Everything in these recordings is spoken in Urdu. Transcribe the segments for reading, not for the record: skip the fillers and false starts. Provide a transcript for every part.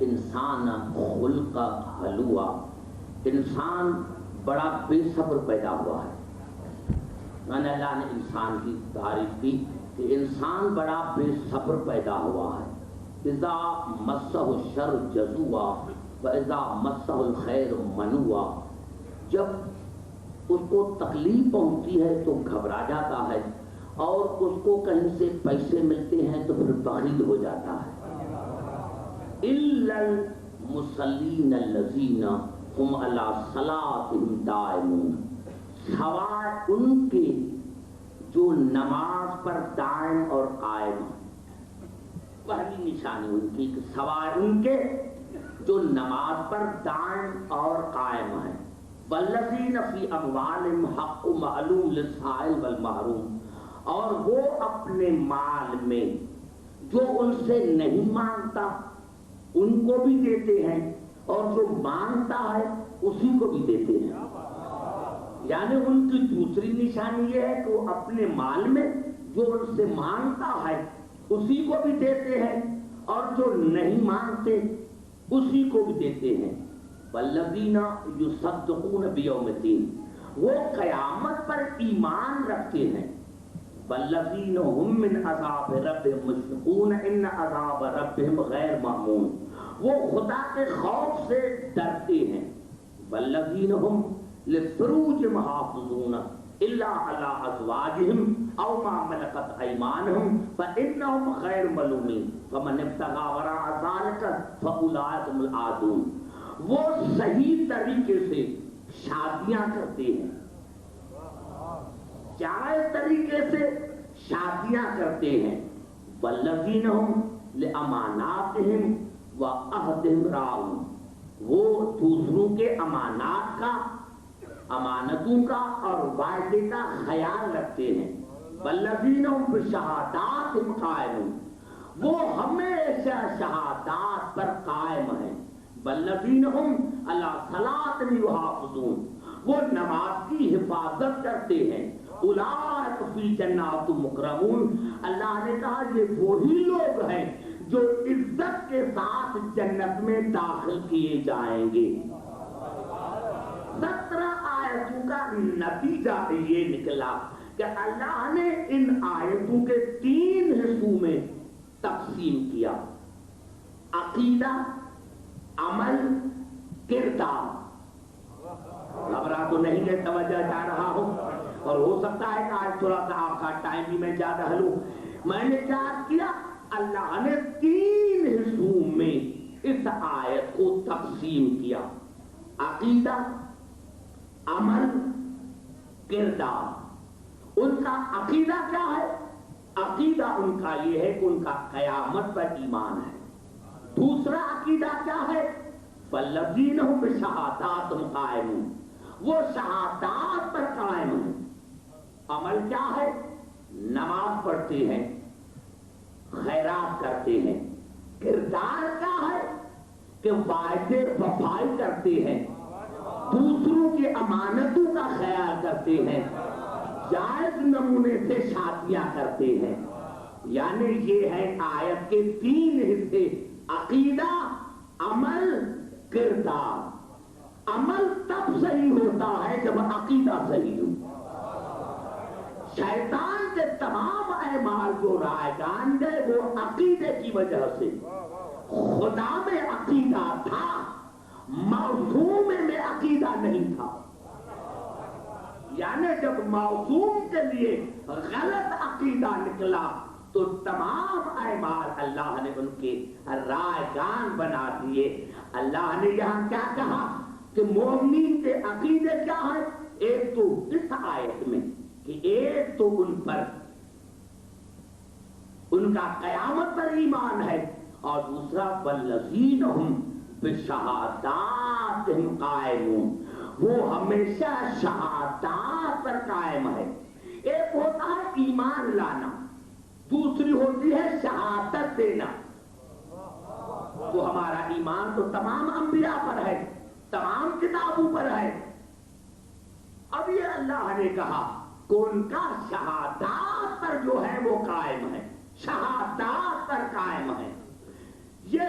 انسان خلق حلوا، انسان بڑا بے صبر پیدا ہوا ہے۔ میں نے اللہ نے انسان کی تعریف کی کہ انسان بڑا بے صبر پیدا ہوا ہے۔ اذا مسہ الشر جزوا واذا مسہ الخیر منوا، جب اس کو تکلیف پہنچتی ہے تو گھبرا جاتا ہے، اور اس کو کہیں سے پیسے ملتے ہیں تو پھر بخیل ہو جاتا ہے۔ الا المصلین الذین هم علی صلاتهم دائمون، سوائے ان کے جو نماز پر دائم اور قائم ہیں۔ پہلی نشانی ان کی کہ سوائے ان کے جو نماز پر دائم اور قائم ہیں۔ والذین فی اموالہم حق معلوم للسائل والمحروم، اور وہ اپنے مال میں جو ان سے نہیں مانگتا ان کو بھی دیتے ہیں، اور جو مانگتا ہے اسی کو بھی دیتے ہیں۔ یعنی ان کی دوسری نشانی یہ ہے کہ وہ اپنے مال میں جو ان سے مانگتا ہے اسی کو بھی دیتے ہیں، اور جو نہیں مانگتے اسی کو بھی دیتے ہیں۔ والذین یصدقون بیوم الدین، وہ قیامت پر ایمان رکھتے ہیں۔ والذین هم من عذاب ربهم مشفقون ان عذاب ربهم غیر مامون، وہ خدا کے خوف سے ڈرتے ہیں۔ والذین هم لفروجهم محافظون الا علی ازواجهم او ما ملکت ایمانهم فانهم غیر ملومین فمن ابتغى وراء ذلك فاولئک هم العادون، وہ صحیح طریقے سے شادیاں کرتے ہیں، جائز طریقے سے شادیاں کرتے ہیں۔ والذین هم لاماناتهم وعہدہم راعون، وہ دوسروں کے امانات کا، امانتوں کا اور وعدے کا خیال رکھتے ہیں۔ والذین هم بشہاداتہم قائمون، وہ ہمیشہ شہادات پر قائم ہیں۔ والذین هم علی صلاتہم یحافظون، وہ نماز کی حفاظت کرتے ہیں۔ اولئک فی جنات مکرمون، اللہ نے کہا یہ وہی لوگ ہیں جو عزت کے ساتھ جنت میں داخل کیے جائیں گے۔ 17 آیتوں کا نتیجہ یہ نکلا کہ اللہ نے ان آیتوں کے 3 حصوں میں تقسیم کیا: عقیدہ، عمل، کردار۔ گھبرا تو نہیں ہے، توجہ چاہ رہا ہوں، اور ہو سکتا ہے کہ آج تھوڑا سا آپ کا ٹائم بھی میں زیادہ ہلوں۔ میں نے کیا کیا، اللہ نے 3 حصوں میں اس آیت کو تقسیم کیا: عقیدہ، عمل، کردار۔ ان کا عقیدہ کیا ہے؟ عقیدہ ان کا یہ ہے کہ ان کا قیامت پر ایمان ہے۔ دوسرا عقیدہ کیا ہے؟ والذین هم بشہاداتہم قائمون، وہ شہادات پر قائم ہیں۔ عمل کیا ہے؟ نماز پڑھتے ہیں، خیرات کرتے ہیں۔ کردار کیا ہے؟ کہ وعدے وفائی کرتے ہیں، دوسروں کی امانتوں کا خیال کرتے ہیں، جائز نمونے سے شادیاں کرتے ہیں۔ یعنی یہ ہے آیت کے 3 حصے: عقیدہ، عمل، کردار۔ عمل تب صحیح ہوتا ہے جب عقیدہ صحیح ہو۔ شیطان کے تمام اعمال جو رائگان گئے وہ عقیدے کی وجہ سے۔ خدا میں عقیدہ تھا، معصوم میں عقیدہ نہیں تھا۔ یعنی جب معصوم کے لیے غلط عقیدہ نکلا تو تمام اعمال اللہ نے ان کے رائگان بنا دیے۔ اللہ نے یہاں کیا کہا کہ مومنین کے عقیدے کیا ہیں؟ ایک تو اس آیت میں کہ ایک تو ان پر ان کا قیامت پر ایمان ہے، اور دوسرا والذین هم بشہاداتہم قائمون، وہ ہمیشہ شہادات پر قائم ہے۔ ایک ہوتا ہے ایمان لانا، دوسری ہوتی ہے شہادت دینا۔ تو ہمارا ایمان تو تمام انبیاء پر ہے، تمام کتابوں پر ہے۔ اب یہ اللہ نے کہا کہ ان کا شہادات پر جو ہے وہ قائم ہے، شہادات پر قائم ہے۔ یہ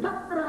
17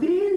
3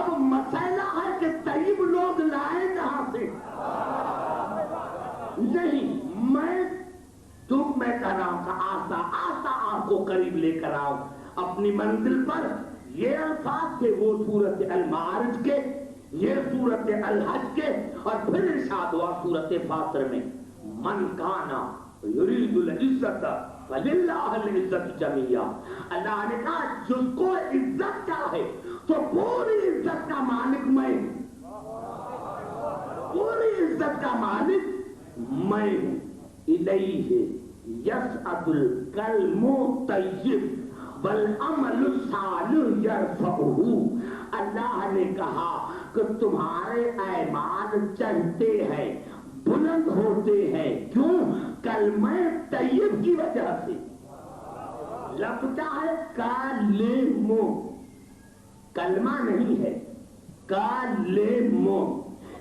اب مسئلہ ہے کہ طیب لوگ لائے کہاں سے؟ نہیں، میں کہہ رہا ہوں کہ آسا آسا آپ کو قریب لے کر آؤ اپنی منزل پر. یہ الفاظ تھے وہ سورت المعارج کے، یہ سورت الحج کے، اور پھر ارشاد ہوا سورت فاطر میں من کانا یرید العزت فللہ العزت جمیعا. اللہ نے کہا جس کو عزت چاہے تو پوری عزت کا مالک میں، پوری عزت کا مالک میں ہوں. الیہ یصعد الکلم الطیب والعمل الصالح یرفعہ. اللہ نے کہا کہ تمہارے اعمال چڑھتے ہیں، بلند ہوتے ہیں. کیوں؟ کلمہ طیب کی وجہ سے. لفظ ہے کلم، کلمہ نہیں ہے، کلم.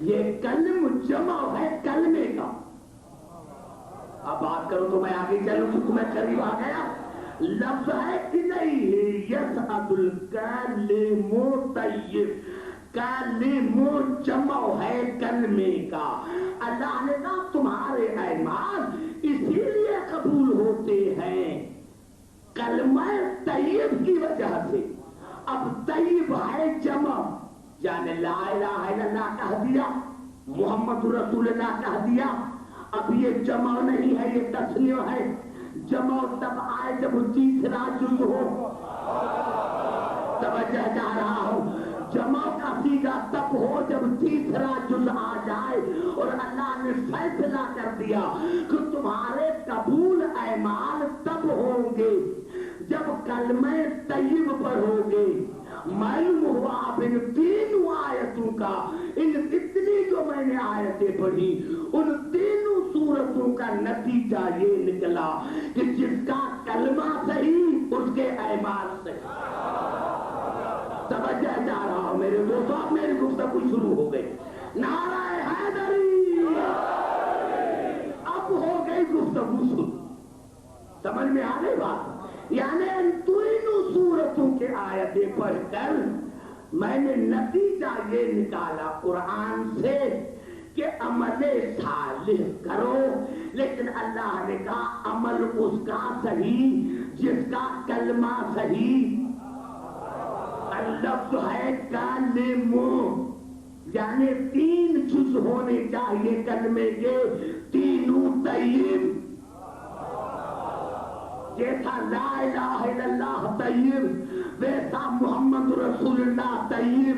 یہ کلم جمع ہے کلمے کا. اب بات کرو تو میں آگے چلوں کیونکہ میں قریب آ گیا. لفظ ہے کہ نہیں یصعد الکلم طیب، کلم جمع ہے کلمے کا. اللہ نے کہا تمہارے اعمال اسی لیے قبول ہوتے ہیں کلمہ طیب کی وجہ سے. اب طیب ہے جمع، یعنی لا الہ الا اللہ کہہ دیا، محمد رسول اللہ کہہ دیا. اب یہ جمع نہیں ہے، یہ تسنیہ ہے. جمع تب آئے جب تیسرا جز ہو. توجہ جا رہا ہوں، جمع کا صیغہ تب ہو جب تیسرا جز آ جائے. اور اللہ نے فیصلہ کر دیا کہ تمہارے قبول اعمال تب ہوں گے جب کلمہ طیب پڑھو گے. معلوم ہوا اب ان تینوں آیتوں کا، ان اتنی جو میں نے آیتیں پڑھی، ان تینوں صورتوں کا نتیجہ یہ نکلا کہ جس کا کلمہ صحیح اس کے اعمال صحیح. توجہ جا رہا ہوں میرے دوستو، اب میری گفتگو شروع ہو گئی. نعرہ حیدری، اب ہو گئی گفتگو شروع. سمجھ میں آ گئی بات؟ یعنی ان تینوں صورتوں کے آیتیں پڑھ کر میں نے نتیجہ یہ نکالا قرآن سے کہ عمل صالح کرو. لیکن اللہ نے کہا عمل اس کا صحیح جس کا کلمہ صحیح. لفظ ہے کلم، یعنی تین جز ہونے چاہیے کلمے کے، تینوں طیب. جیسا لا الہ الا اللہ طیب، ویسا محمد رسول اللہ طیب.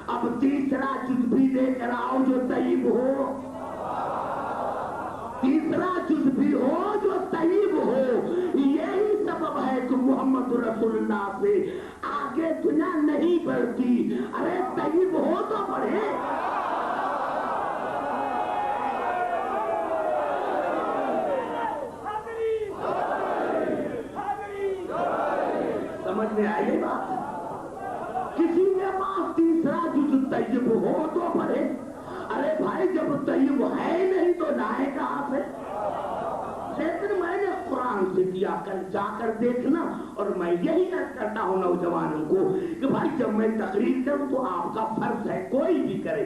اب تیسرا جز بھی لے کر آؤ جو طیب ہو، تیسرا جز بھی ہو جو طیب ہو. یہی سبب ہے کہ محمد رسول اللہ سے آگے دنیا نہیں بڑھتی. ارے طیب ہو تو بڑھے. سمجھ میں آئی بات؟ کسی کے پاس تیسرا جز طیب ہو تو پڑھے. ارے بھائی جب طیب ہے نہیں تو لائے کہاں سے؟ لیکن میں نے قرآن سے کیا کر جا کر دیکھنا. اور میں یہی عرض کرتا ہوں نوجوانوں کو کہ بھائی جب میں تقریر کروں تو آپ کا فرض ہے کوئی بھی کرے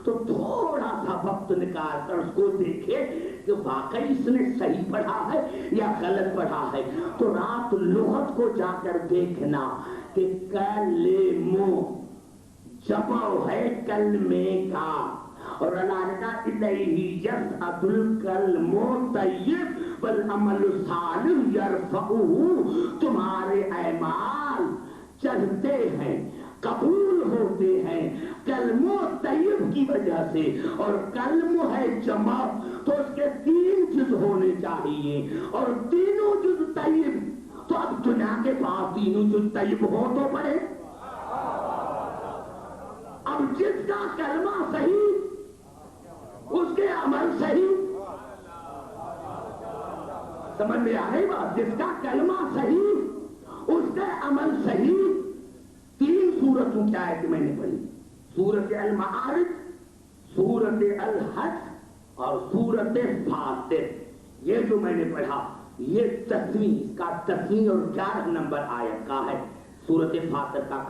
تو تھوڑا سا وقت نکال کر اس کو دیکھے کہ واقعی اس نے صحیح پڑھا ہے یا غلط پڑھا ہے. تو رات لغت کو جا کر دیکھنا کہ کلم جمع ہے کلمے کا. اور اللہ نے کہا الیہ یصعد الکلم الطیب والعمل الصالح یرفعہ. تمہارے اعمال چڑھتے ہیں، قبول ہوتے ہیں کلم طیب کی وجہ سے. اور کلم ہے جمع تو اس کے تین جز ہونے چاہیے اور تینوں جز طیب. تو اب دنیا کے پاس تینوں جز طیب ہو تو پڑے. اب جس کا کلمہ صحیح اس کے عمل صحیح. سمجھ میں آ رہی بات؟ جس کا کلمہ صحیح اس کا عمل صحیح. تین صورتوں کی آیت میں نے پڑھی، سورت المعارج، سورت الحج اور سورت فاطر. یہ جو میں نے پڑھا یہ تسمیہ، اس کا تسمیہ اور 11 نمبر آیت کا ہے. سورت فاطر کا